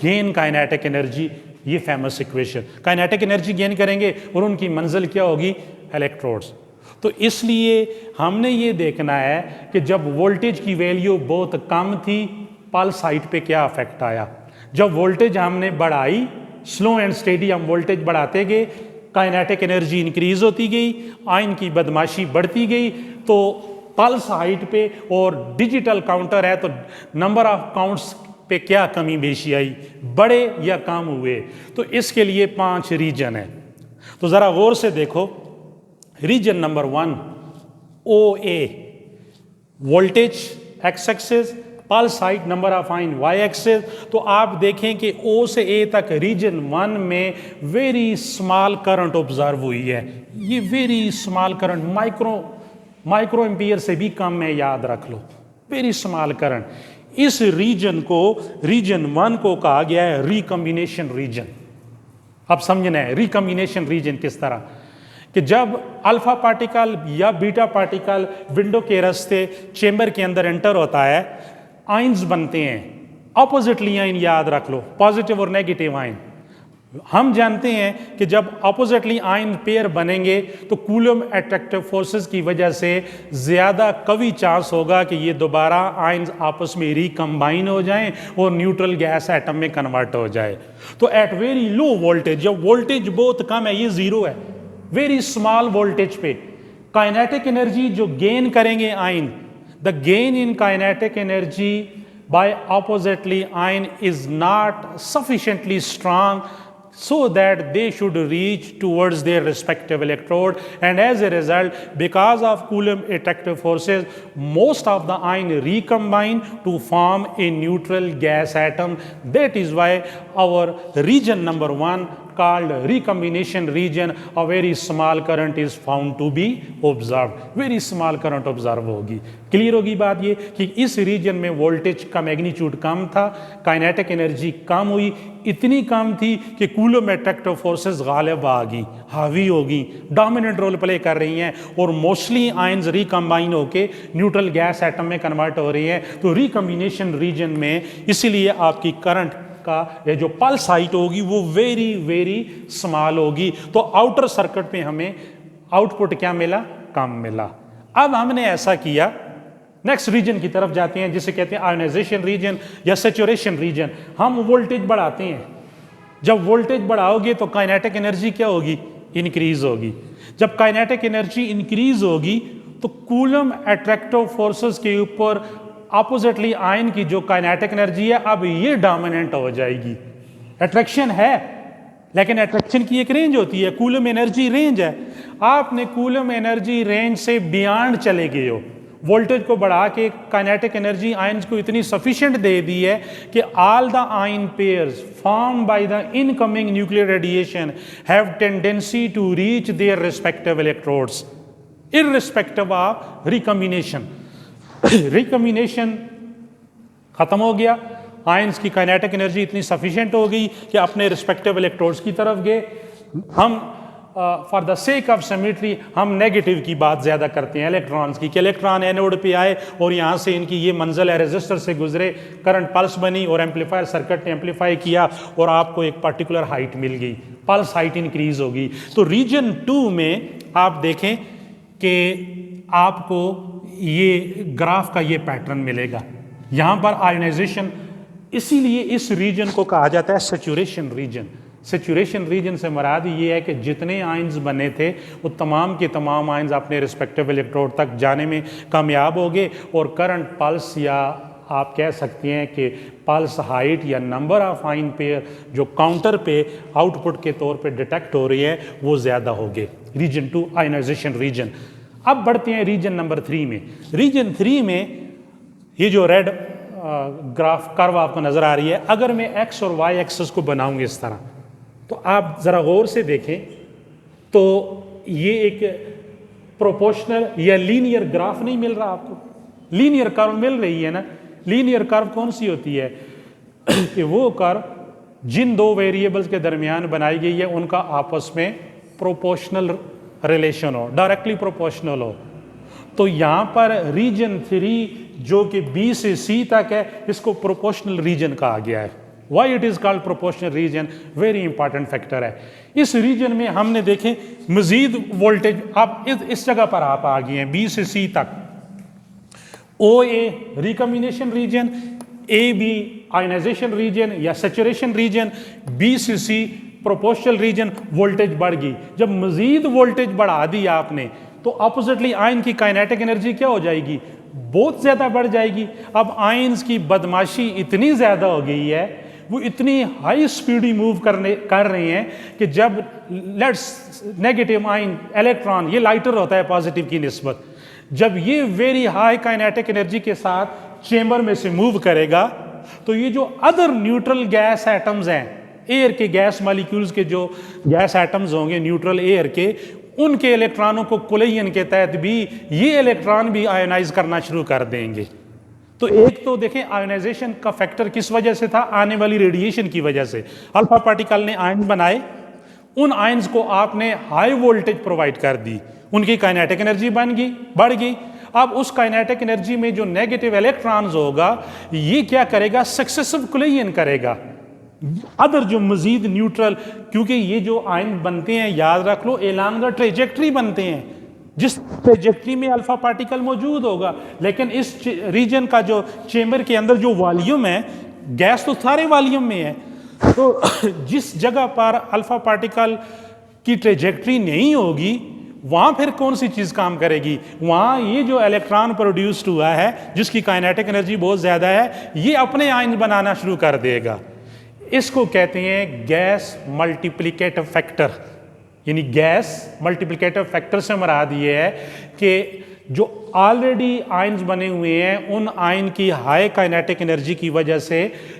[SPEAKER 1] गेन काइनेटिक एनर्जी। ये famous equation, kinetic energy gain करेंगे और उनकी मंजिल क्या होगी, इलेक्ट्रोड्स। तो इसलिए हमने ये देखना है कि जब वोल्टेज की वैल्यू बहुत कम थी, पल्स हाइट पे क्या इफेक्ट आया। जब वोल्टेज हमने बढ़ाई, स्लो एंड स्टेडी हम वोल्टेज बढ़ाते गए, काइनेटिक एनर्जी इंक्रीज होती गई, आयन की बदमाशी बढ़ती गई। तो पल्स हाइट पे और डिजिटल काउंटर है, तो नंबर ऑफ काउंट्स पे क्या कमी बेशी आई, बढ़े या कम हुए। तो इसके लिए 5 रीजन है। तो जरा गौर से देखो, region number 1 O A, voltage X axis, pulse height, number of ion Y axis. तो आप देखें कि ओ से ए तक रीजन 1 में वेरी स्मॉल करंट ऑब्जर्व हुई है। ये very small current, micro ampere से भी कम है, याद रख लो, वेरी स्मॉल करंट। इस रीजन को, रीजन 1 को कहा गया है रिकम्बिनेशन रीजन। अब समझना है रिकम्बिनेशन रीजन किस तरह, कि जब अल्फा पार्टिकल या बीटा पार्टिकल विंडो के रास्ते चेंबर के अंदर एंटर होता है, आयन्स बनते हैं। ऑपोजिटली आयन याद रख लो, पॉजिटिव और नेगेटिव आयन। हम जानते हैं कि जब ऑपोजिटली आयन पेयर बनेंगे तो कूलम अट्रैक्टिव फोर्सेस की वजह से ज़्यादा कभी चांस होगा कि ये दोबारा आयन्स आपस में रिकम्बाइन हो जाएं और न्यूट्रल गैस एटम में कन्वर्ट हो जाए। तो एट वेरी लो वोल्टेज, जब वोल्टेज बहुत कम है, ये ज़ीरो है, वेरी स्मॉल वोल्टेज पे काइनेटिक एनर्जी जो गेन करेंगे ion, the gain in kinetic energy by oppositely ion is not sufficiently strong so that they should reach towards their respective electrode, and as a result, because of Coulomb attractive forces, most of the ion recombine to form a neutral gas atom. That is why our region number 1 called recombination region, a very small current is found to be observed. Very small current observe होगी। Clear होगी बात ये कि इस reason में voltage का magnitude कम था, kinetic energy कम हुई, इतनी कम थी कि कूलम अट्रैक्टिव फोर्सेस गालिब आ गई, हावी होगी, डोमिनेंट रोल प्ले कर रही हैं, और मोस्टली आयंस रिकम्बाइन होके न्यूट्रल गैस एटम में कन्वर्ट हो रही हैं। तो रिकम्बिनेशन रीजन में इसीलिए आपकी करंट का ये जो पल्स हाइट होगी वो वेरी वेरी स्मॉल होगी। तो आउटर सर्किट में हमें आउटपुट क्या मिला, कम मिला। अब हमने ऐसा किया, नेक्स्ट रीजन की तरफ जाते हैं जिसे कहते हैं आयोनाइजेशन रीजन या सैचुरेशन रीजन। हम वोल्टेज बढ़ाते हैं, जब वोल्टेज बढ़ाओगे तो काइनेटिक एनर्जी क्या होगी, इंक्रीज होगी। जब काइनेटिक एनर्जी इंक्रीज होगी तो कूलम अट्रैक्टिव फोर्सेस के ऊपर ऑपोजिटली आयन की जो काइनेटिक एनर्जी है, अब ये डोमिनेंट हो जाएगी। अट्रैक्शन है, लेकिन अट्रैक्शन की एक रेंज होती है, कूलम एनर्जी रेंज है। आपने कूलम एनर्जी रेंज से बियॉन्ड चले गए हो, वोल्टेज को बढ़ा के काइनेटिक एनर्जी आयंस को इतनी सफिशिएंट दे दी है कि all the ion pairs form by the incoming nuclear radiation have tendency to reach their respective electrodes irrespective of recombination. Recombination खत्म हो गया, आयंस की काइनेटिक एनर्जी इतनी सफिशिएंट हो गई कि अपने रिस्पेक्टिव इलेक्ट्रोड्स की तरफ गए। हम for the sake of symmetry हम नेगेटिव की बात ज़्यादा करते हैं इलेक्ट्रॉन्स की, कि इलेक्ट्रॉन एनोड पे आए और यहाँ से इनकी ये मंजिल है, रेजिस्टर से गुजरे, करंट पल्स बनी और एम्पलीफायर सर्किट ने एम्पलीफाई किया और आपको एक पर्टिकुलर हाइट मिल गई, पल्स हाइट इंक्रीज होगी। तो रीजन 2 में आप देखें कि आपको ये ग्राफ का ये पैटर्न मिलेगा। यहाँ पर आयोनाइजेशन, इसीलिए इस रीजन को कहा जाता है सैचुरेशन रीजन। सैचुरेशन रीजन से मुराद ये है कि जितने आयंस बने थे वो तमाम के तमाम आयंस अपने रिस्पेक्टिव इलेक्ट्रोड तक जाने में कामयाब हो गए और करंट पल्स, या आप कह सकते हैं कि पल्स हाइट या नंबर ऑफ आयन पेयर जो काउंटर पे आउटपुट के तौर पे डिटेक्ट हो रही है वो ज़्यादा हो गए। Region 2 ionization region. अब बढ़ते हैं रीजन नंबर 3 में। रीजन 3 में ये जो रेड ग्राफ कर्व आपको नज़र आ रही है, अगर मैं एक्स और वाई एक्सिस को बनाऊंगी इस तरह, तो आप ज़रा गौर से देखें तो ये एक प्रोपोर्शनल या लीनियर ग्राफ नहीं मिल रहा आपको, लीनियर कर्व मिल रही है ना। लीनियर कर्व कौन सी होती है कि वो कर्व जिन दो वेरिएबल्स के दरमियान बनाई गई है उनका आपस में प्रोपोर्शनल रिलेशन हो, डायरेक्टली प्रोपोर्शनल हो। तो यहाँ पर रीजन 3 जो कि बी से सी तक है, इसको प्रोपोर्शनल रीजन कहा गया है। Why it is called proportional region, very important factor है। इस रीजन में हमने देखें मजीद वोल्टेज, आप इस जगह पर आप आ गए हैं बी से सी तक। O A recombination region, A B ionization region या सैचुरेशन रीजन, बी से सी प्रोपोर्शनल रीजन, वोल्टेज बढ़ गई। जब मजीद वोल्टेज बढ़ा दी आपने तो अपोजिटली आयन की काइनेटिक एनर्जी क्या हो जाएगी, बहुत ज़्यादा बढ़ जाएगी। अब आयंस की बदमाशी इतनी ज़्यादा हो गई है, वो इतनी हाई स्पीडी मूव कर रहे हैं कि जब लेट्स नेगेटिव आयन इलेक्ट्रॉन, ये लाइटर होता है पॉजिटिव की निस्बत, जब ये वेरी हाई काइनेटिक एनर्जी के साथ चेंबर में से मूव करेगा तो ये जो अदर न्यूट्रल गैस एटम्स हैं, एयर के गैस मॉलिक्यूल्स के जो गैस एटम्स होंगे न्यूट्रल एयर के, उनके इलेक्ट्रॉनों को कोलिजन के तहत भी ये इलेक्ट्रॉन भी आयोनाइज करना शुरू कर देंगे। तो एक तो देखें आयोनाइजेशन का फैक्टर किस वजह से था, आने वाली रेडिएशन की वजह से। अल्फा पार्टिकल ने आयन बनाए, उन आयंस को आपने हाई वोल्टेज प्रोवाइड कर दी, उनकी काइनेटिक एनर्जी बढ़ गई। अब उस काइनेटिक एनर्जी में जो नेगेटिव इलेक्ट्रॉन्स होगा ये क्या करेगा, सक्सेसिव कोलिजन करेगा अदर जो मजीद न्यूट्रल, क्योंकि ये जो आयन बनते हैं याद रख लो एलॉन्ग द ट्रेजेक्ट्री बनते हैं, जिस ट्रेजेक्ट्री में अल्फा पार्टिकल मौजूद होगा। लेकिन इस रीजन का जो चेंबर के अंदर जो वॉल्यूम है, गैस तो सारे वॉल्यूम में है, तो जिस जगह पर अल्फा पार्टिकल की ट्रेजेक्ट्री नहीं होगी वहां फिर कौन सी चीज काम करेगी, वहां ये जो इलेक्ट्रॉन प्रोड्यूस्ड हुआ है जिसकी काइनेटिक एनर्जी बहुत ज्यादा है, ये अपने आयन बनाना शुरू कर देगा। इसको कहते हैं गैस मल्टीप्लिकेटिव फैक्टर। यानी गैस मल्टीप्लिकेटिव फैक्टर से मुराद ये है कि जो ऑलरेडी आयन्स बने हुए हैं उन आयन की हाई काइनेटिक एनर्जी की वजह से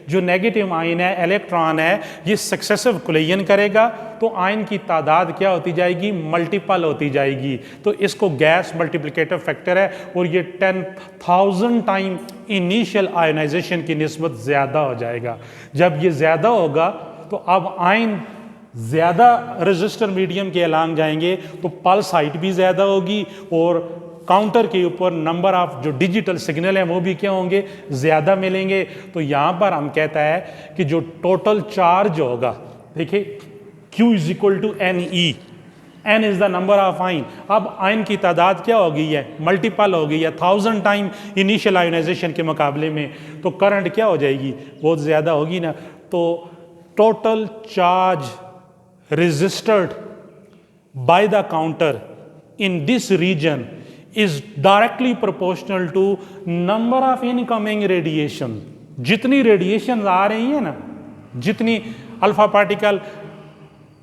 [SPEAKER 1] जो नेगेटिव आयन है, इलेक्ट्रॉन है, ये सक्सेसिव कोलिजन करेगा तो आयन की तादाद क्या होती जाएगी, मल्टीपल होती जाएगी। तो इसको गैस मल्टीप्लिकेटिव फैक्टर है और ये 10,000 टाइम इनिशियल आयोनाइजेशन की निस्बत ज़्यादा हो जाएगा। जब ये ज़्यादा होगा तो अब आयन ज़्यादा रेजिस्टर मीडियम के अलांग जाएंगे तो पल्स हाइट भी ज़्यादा होगी और काउंटर के ऊपर नंबर ऑफ जो डिजिटल सिग्नल हैं वो भी क्या होंगे, ज़्यादा मिलेंगे। तो यहाँ पर हम कहता है कि जो टोटल चार्ज होगा, देखिए Q is equal to NE, N is the number of ion. अब आयन की तादाद क्या हो गई है, मल्टीपल हो गई है 1000 टाइम इनिशियल आयोनाइजेशन के मुकाबले में, तो करंट क्या हो जाएगी, बहुत ज़्यादा होगी ना। तो total charge resisted by the counter in this region is directly proportional to number of incoming radiation। जितनी रेडिएशन आ रही है ना, जितनी अल्फा पार्टिकल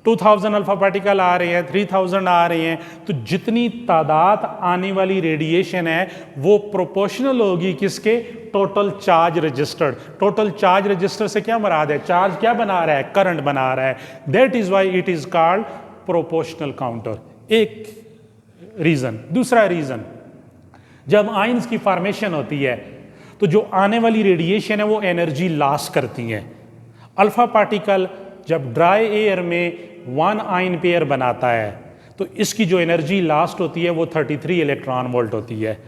[SPEAKER 1] 2000 अल्फा पार्टिकल आ रहे हैं, 3000 आ रहे हैं, तो जितनी तादाद आने वाली रेडिएशन है वो प्रोपोर्शनल होगी किसके? Total charge registered. Total charge register से क्या मुराद है? चार्ज क्या बना रहा है? करंट बना रहा है। That is why it is called proportional counter. एक रीजन। दूसरा रीजन, जब आयंस की फॉर्मेशन होती है तो जो आने वाली रेडिएशन है वो एनर्जी लॉस करती है। अल्फा पार्टिकल जब ड्राई एयर में 1 आयन पेयर बनाता है तो इसकी जो एनर्जी लास्ट होती है वो 33 इलेक्ट्रॉन वोल्ट होती है।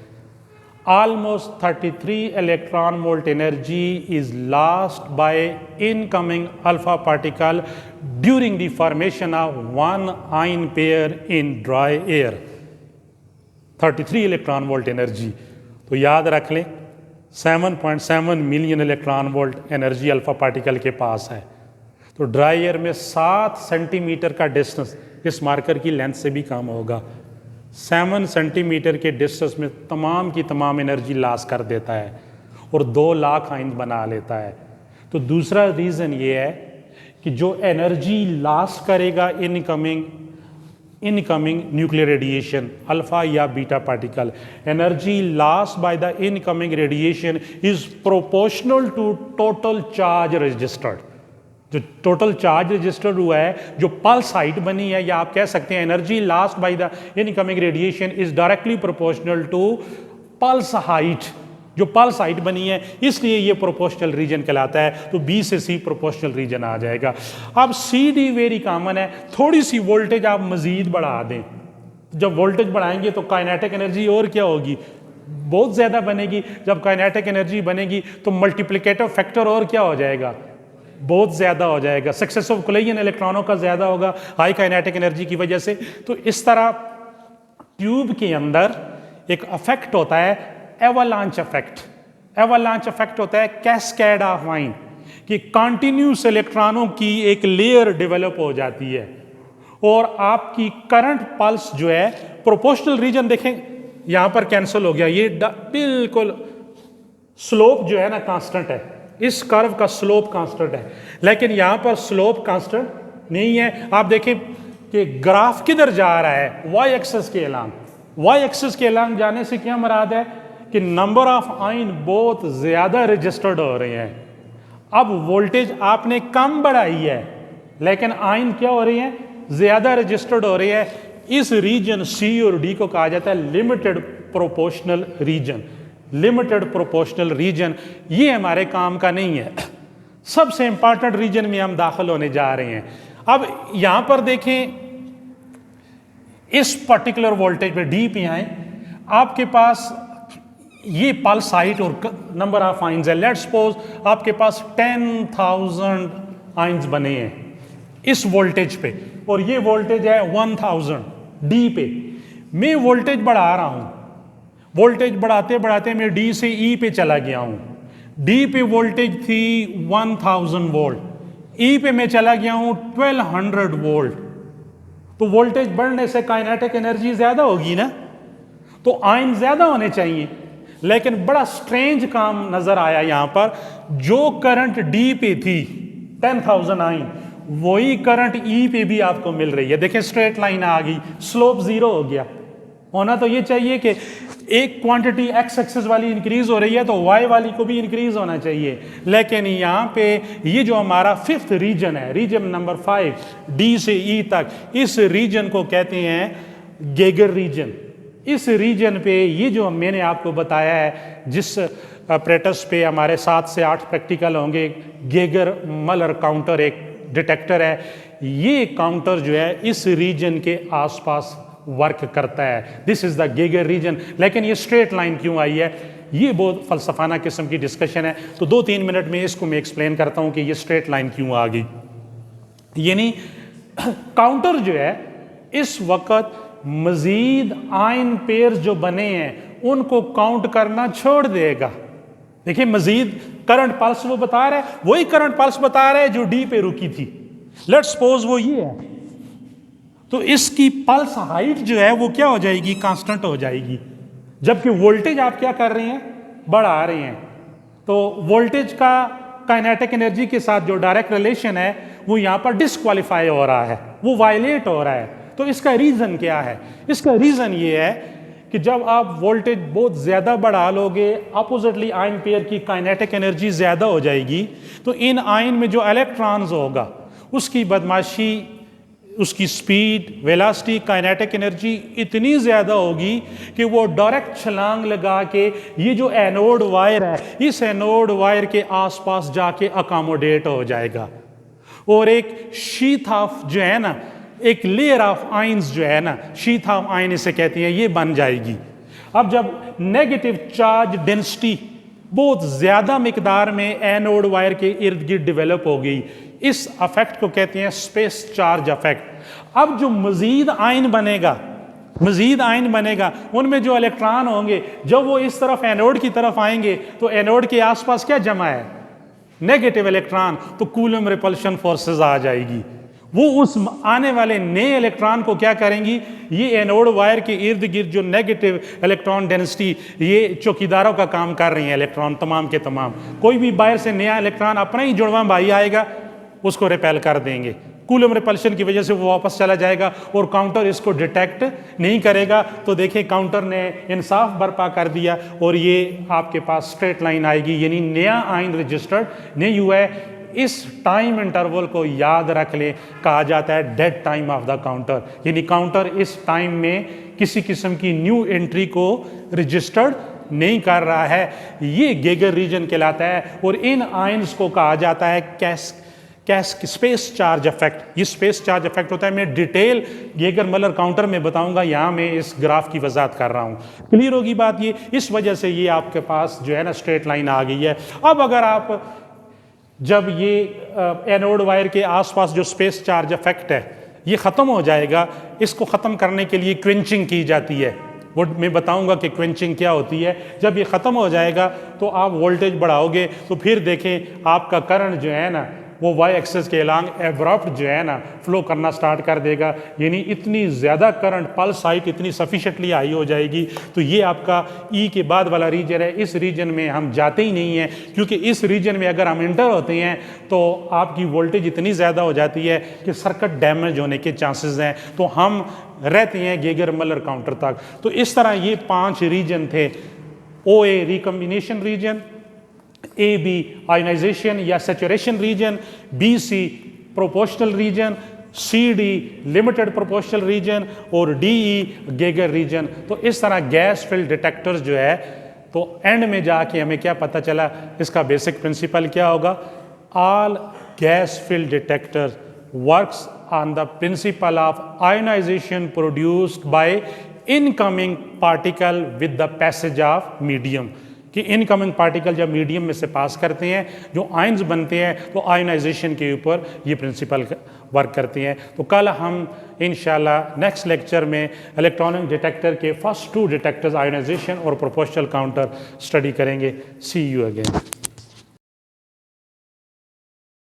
[SPEAKER 1] Almost 33 electron volt energy is lost by incoming alpha particle during the formation of 1 ion pair in dry air. 33 electron volt energy. तो याद रख लें 7.7 million electron volt energy alpha particle के पास है। तो ड्राई एयर में 7 सेंटीमीटर का distance इस मार्कर की लेंथ से भी कम होगा। 7 सेंटीमीटर के डिस्टेंस में तमाम की तमाम एनर्जी लॉस कर देता है और 2 लाख आयन बना लेता है। तो दूसरा रीज़न ये है कि जो एनर्जी लॉस करेगा इनकमिंग न्यूक्लियर रेडिएशन अल्फा या beta particle, energy loss by the incoming radiation is proportional to total charge registered. जो टोटल चार्ज रजिस्टर्ड हुआ है, जो पल्स हाइट बनी है, या आप कह सकते हैं energy lost by the incoming radiation is directly proportional to pulse height. जो पल्स हाइट बनी है इसलिए ये प्रोपोर्शनल रीजन कहलाता है। तो बी से सी प्रोपोर्शनल रीजन आ जाएगा। अब सी डी वेरी कॉमन है। थोड़ी सी वोल्टेज आप मजीद बढ़ा दें, जब वोल्टेज बढ़ाएंगे तो काइनेटिक एनर्जी और क्या होगी? बहुत ज़्यादा बनेगी। जब काइनेटिक एनर्जी बनेगी तो मल्टीप्लिकेटिव फैक्टर और क्या हो जाएगा? बहुत ज़्यादा हो जाएगा। सक्सेस ऑफ कोलिजन इलेक्ट्रॉनों का ज़्यादा होगा हाई काइनेटिक एनर्जी की वजह से। तो इस तरह ट्यूब के अंदर एक अफेक्ट होता है एवालांच इफेक्ट। एवालांच इफेक्ट होता है कैस्केड ऑफ आयन, कि कंटिन्यूस इलेक्ट्रॉनों की एक लेयर डेवलप हो जाती है और आपकी करंट पल्स जो है प्रोपोर्शनल रीजन देखें यहां पर कैंसिल हो गया। ये बिल्कुल स्लोप जो है ना कांस्टेंट है, इस कर्व का स्लोप कांस्टेंट है, लेकिन यहां पर स्लोप कांस्टेंट नहीं है। आप देखें कि ग्राफ किधर जा रहा है? वाई एक्सिस के अलांग। वाई एक्सिस के अलांग जाने से क्या मुराद है कि नंबर ऑफ आयन बहुत ज्यादा रजिस्टर्ड हो रहे हैं। अब वोल्टेज आपने कम बढ़ाई है लेकिन आयन क्या हो रही है? ज्यादा रजिस्टर्ड हो रही है। इस रीजन सी और डी को कहा जाता है limited proportional region. Limited proportional region ये हमारे काम का नहीं है। सबसे इंपॉर्टेंट रीजन में हम दाखिल होने जा रहे हैं। अब यहां पर देखें, इस पर्टिकुलर वोल्टेज पे डी पे आए, आपके पास ये पल्स हाइट और नंबर ऑफ आयंस है। लेट्स सपोज आपके पास 10,000 आयंस बने हैं इस वोल्टेज पे और ये वोल्टेज है 1000 डी पे। मैं वोल्टेज बढ़ा रहा हूं, वोल्टेज बढ़ाते बढ़ाते मैं डी से ई पे चला गया हूं। डी पे वोल्टेज थी 1000 वोल्ट, ई पे मैं चला गया हूं 1200 वोल्ट। तो वोल्टेज बढ़ने से काइनेटिक एनर्जी ज्यादा होगी ना, तो आयन ज्यादा होने चाहिए। लेकिन बड़ा स्ट्रेंज काम नजर आया यहां पर। जो करंट डी पे थी 10,000 आयन, वही करंट ई पे भी आपको मिल रही है। देखें स्ट्रेट लाइन आ गई, स्लोप जीरो हो गया। होना तो ये चाहिए कि एक क्वांटिटी एक्स एक्सिस वाली इंक्रीज हो रही है तो वाई वाली को भी इंक्रीज होना चाहिए। लेकिन यहाँ पे ये जो हमारा 5th रीजन है, रीजन नंबर 5 डी से ई तक, इस रीजन को कहते हैं गेगर रीजन। इस रीजन पे ये जो मैंने आपको बताया है, जिस अपरेटस पे हमारे 7 से 8 प्रैक्टिकल होंगे, गेगर मलर काउंटर एक डिटेक्टर है। ये काउंटर जो है इस रीजन के आसपास वर्क करता है। This is the Geiger region. लेकिन ये स्ट्रेट लाइन क्यों आई है, ये बहुत फलसफाना किस्म की डिस्कशन है। तो 2-3 मिनट में इसको मैं एक्सप्लेन करता हूं कि ये स्ट्रेट लाइन क्यों आ गई। यानी काउंटर जो है इस वक्त मजीद आयन पेयर जो बने हैं उनको काउंट करना छोड़ देगा। देखिए मजीद करंट पल्स वो बता रहा है, वही करंट पल्स बता रहा है जो डी पे रुकी थी। लेट्स सपोज वो ये है, तो इसकी पल्स हाइट जो है वो क्या हो जाएगी? कांस्टेंट हो जाएगी। जबकि वोल्टेज आप क्या कर रहे हैं? बढ़ा रहे हैं। तो वोल्टेज का काइनेटिक एनर्जी के साथ जो डायरेक्ट रिलेशन है वो यहाँ पर डिसक्वालीफाई हो रहा है, वो वायलेट हो रहा है। तो इसका रीज़न क्या है? इसका रीज़न ये है कि जब आप वोल्टेज बहुत ज़्यादा बढ़ा लोगे, अपोजिटली आयन पेयर की काइनेटिक एनर्जी ज़्यादा हो जाएगी, तो इन आयन में जो इलेक्ट्रॉन्स होगा उसकी बदमाशी, उसकी स्पीड, वेलोसिटी, काइनेटिक एनर्जी इतनी ज़्यादा होगी कि वो डायरेक्ट छलांग लगा के ये जो एनोड वायर है, इस एनोड वायर के आसपास जाके अकोमोडेट हो जाएगा और एक शीथ ऑफ जो है ना, एक लेयर ऑफ आयंस जो है ना, शीथ ऑफ आयन इसे कहते हैं, ये बन जाएगी। अब जब नेगेटिव चार्ज डेंसिटी बहुत ज़्यादा मिकदार में एनोड वायर के इर्द गिर्द डेवलप हो गई, इस अफेक्ट को कहते हैं स्पेस चार्ज अफेक्ट। अब जो मजीद आयन बनेगा उनमें जो इलेक्ट्रॉन होंगे, जब वो इस तरफ एनोड की तरफ आएंगे तो एनोड के आसपास क्या जमा है? Negative electron. तो कूलम रिपल्शन फोर्सेस आ जाएगी, वो उस आने वाले नए इलेक्ट्रॉन को क्या करेंगी? ये एनोड वायर के इर्द गिर्द जो नेगेटिव इलेक्ट्रॉन डेंसिटी, ये चौकीदारों का काम कर रही हैं इलेक्ट्रॉन तमाम के तमाम। कोई भी बाहर से नया इलेक्ट्रॉन अपना ही जुड़वा भाई आएगा, उसको रिपेल कर देंगे। कूलम रिपल्शन की वजह से वो वापस चला जाएगा और काउंटर इसको डिटेक्ट नहीं करेगा। तो देखिए काउंटर ने इंसाफ बर्पा कर दिया और ये आपके पास स्ट्रेट लाइन आएगी, यानी नया आयन रजिस्टर्ड नहीं हुआ है। इस टाइम इंटरवल को याद रख लें, कहा जाता है dead time of the counter, यानी काउंटर इस टाइम में किसी किस्म की न्यू एंट्री को रजिस्टर्ड नहीं कर रहा है। ये गेगर रीजन कहलाता है और इन आयंस को कहा जाता है स्पेस चार्ज इफेक्ट। ये स्पेस चार्ज इफेक्ट होता है, मैं डिटेल गेगर मलर काउंटर में बताऊंगा, यहाँ मैं इस ग्राफ की वजाहत कर रहा हूँ। क्लियर होगी बात? ये इस वजह से ये आपके पास जो है ना स्ट्रेट लाइन आ गई है। अब अगर आप जब ये एनोड वायर के आसपास जो स्पेस चार्ज इफेक्ट है ये ख़त्म हो जाएगा, इसको ख़त्म करने के लिए क्विंचिंग की जाती है। वो मैं बताऊंगा कि क्विंचिंग क्या होती है। जब ये ख़त्म हो जाएगा तो आप वोल्टेज बढ़ाओगे तो फिर देखें आपका करंट जो है ना वो वाई एक्सेस के अलॉन्ग एब्रप्ट जो है ना फ्लो करना स्टार्ट कर देगा, यानी इतनी ज़्यादा करंट पल्स हाइट इतनी सफिशेंटली हाई हो जाएगी। तो ये आपका ई के बाद वाला रीजन है। इस रीजन में हम जाते ही नहीं हैं, क्योंकि इस रीजन में अगर हम इंटर होते हैं तो आपकी वोल्टेज इतनी ज़्यादा हो जाती है कि सर्किट डैमेज होने के चांसेस हैं। तो हम रहते हैं गेगर मलर काउंटर तक। तो इस तरह ये 5 रीजन थे। O A recombination region, A B ionization या saturation region, B C proportional region, C D limited proportional region और डी ई गेगर रीजन। तो इस तरह गैस फिल्ड डिटेक्टर्स जो है, तो एंड में जाके हमें क्या पता चला, इसका बेसिक प्रिंसिपल क्या होगा? All gas filled detectors works on the principle of ionization produced by incoming particle with the passage of medium. कि इनकमिंग पार्टिकल जब मीडियम में से पास करते हैं, जो आयंस बनते हैं, तो आयोनाइजेशन के ऊपर ये प्रिंसिपल वर्क करते हैं। तो कल हम इंशाल्लाह नेक्स्ट लेक्चर में इलेक्ट्रॉनिक डिटेक्टर के फर्स्ट 2 डिटेक्टर्स आयोनाइजेशन और प्रोपोर्शनल काउंटर स्टडी करेंगे। सी यू अगेन।